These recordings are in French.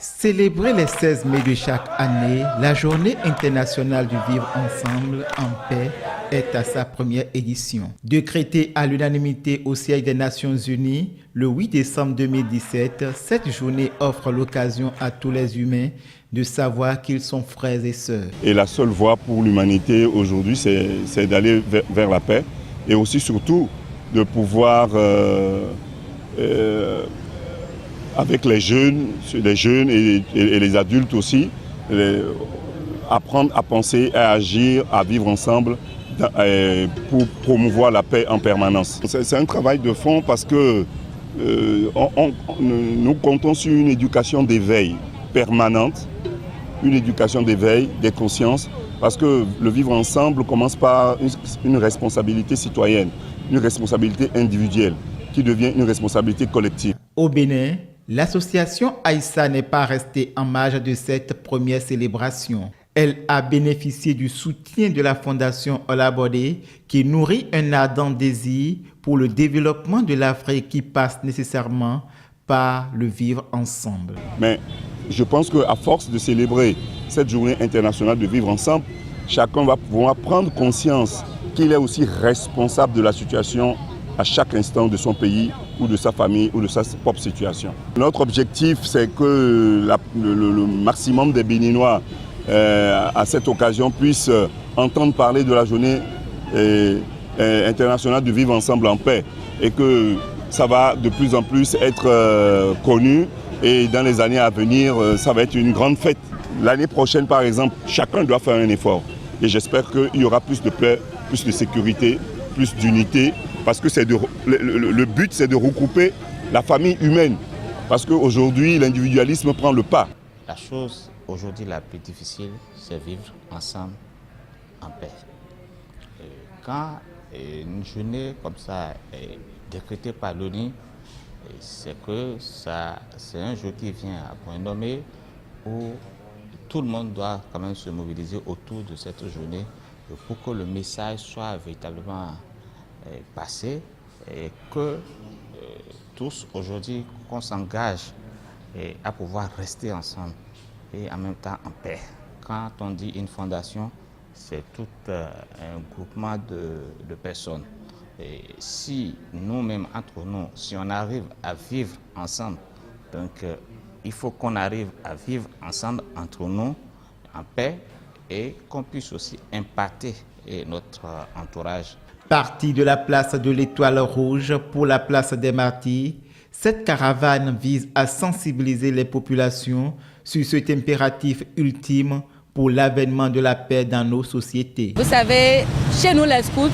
Célébrer le 16 mai de chaque année, la Journée internationale du vivre ensemble en paix est à sa première édition. Décrétée à l'unanimité au siège des Nations Unies le 8 décembre 2017, cette journée offre l'occasion à tous les humains de savoir qu'ils sont frères et sœurs. Et la seule voie pour l'humanité aujourd'hui, c'est d'aller vers la paix et aussi surtout de pouvoir avec les jeunes et les adultes aussi, apprendre à penser, à agir, à vivre ensemble pour promouvoir la paix en permanence. C'est un travail de fond parce que nous comptons sur une éducation d'éveil permanente, une éducation d'éveil des consciences, parce que le vivre ensemble commence par une responsabilité citoyenne, une responsabilité individuelle, qui devient une responsabilité collective. Au Bénin, l'association Aïssa n'est pas restée en marge de cette première célébration. Elle a bénéficié du soutien de la Fondation Olabodé qui nourrit un ardent désir pour le développement de l'Afrique qui passe nécessairement par le vivre ensemble. Mais je pense qu'à force de célébrer cette journée internationale de vivre ensemble, chacun va pouvoir prendre conscience qu'il est aussi responsable de la situation à chaque instant de son pays ou de sa famille ou de sa propre situation. Notre objectif, c'est que le maximum des Béninois à cette occasion puissent entendre parler de la journée internationale de vivre ensemble en paix et que ça va de plus en plus être connu et dans les années à venir, ça va être une grande fête. L'année prochaine, par exemple, chacun doit faire un effort et j'espère qu'il y aura plus de paix, plus de sécurité, plus d'unité. Parce que le but, c'est de regrouper la famille humaine. Parce qu'aujourd'hui, l'individualisme prend le pas. La chose aujourd'hui la plus difficile, c'est vivre ensemble en paix. Quand une journée comme ça est décrétée par l'ONU, c'est que c'est un jour qui vient à point nommé où tout le monde doit quand même se mobiliser autour de cette journée pour que le message soit véritablement passé et que tous aujourd'hui qu'on s'engage à pouvoir rester ensemble et en même temps en paix. Quand on dit une fondation, c'est tout un groupement de personnes. Et si nous-mêmes, entre nous, si on arrive à vivre ensemble, donc il faut qu'on arrive à vivre ensemble entre nous en paix et qu'on puisse aussi impacter notre entourage. Partie de la place de l'Étoile Rouge pour la place des Martyrs, cette caravane vise à sensibiliser les populations sur cet impératif ultime pour l'avènement de la paix dans nos sociétés. Vous savez, chez nous les scouts,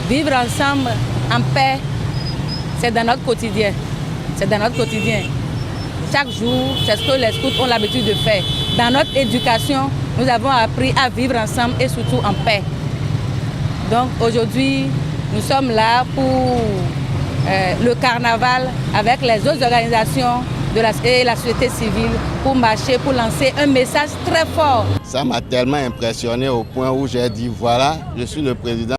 vivre ensemble en paix, c'est dans notre quotidien. C'est dans notre quotidien. Chaque jour, c'est ce que les scouts ont l'habitude de faire. Dans notre éducation, nous avons appris à vivre ensemble et surtout en paix. Donc aujourd'hui, nous sommes là pour le carnaval avec les autres organisations et la société civile pour marcher, pour lancer un message très fort. Ça m'a tellement impressionné au point où j'ai dit voilà, je suis le président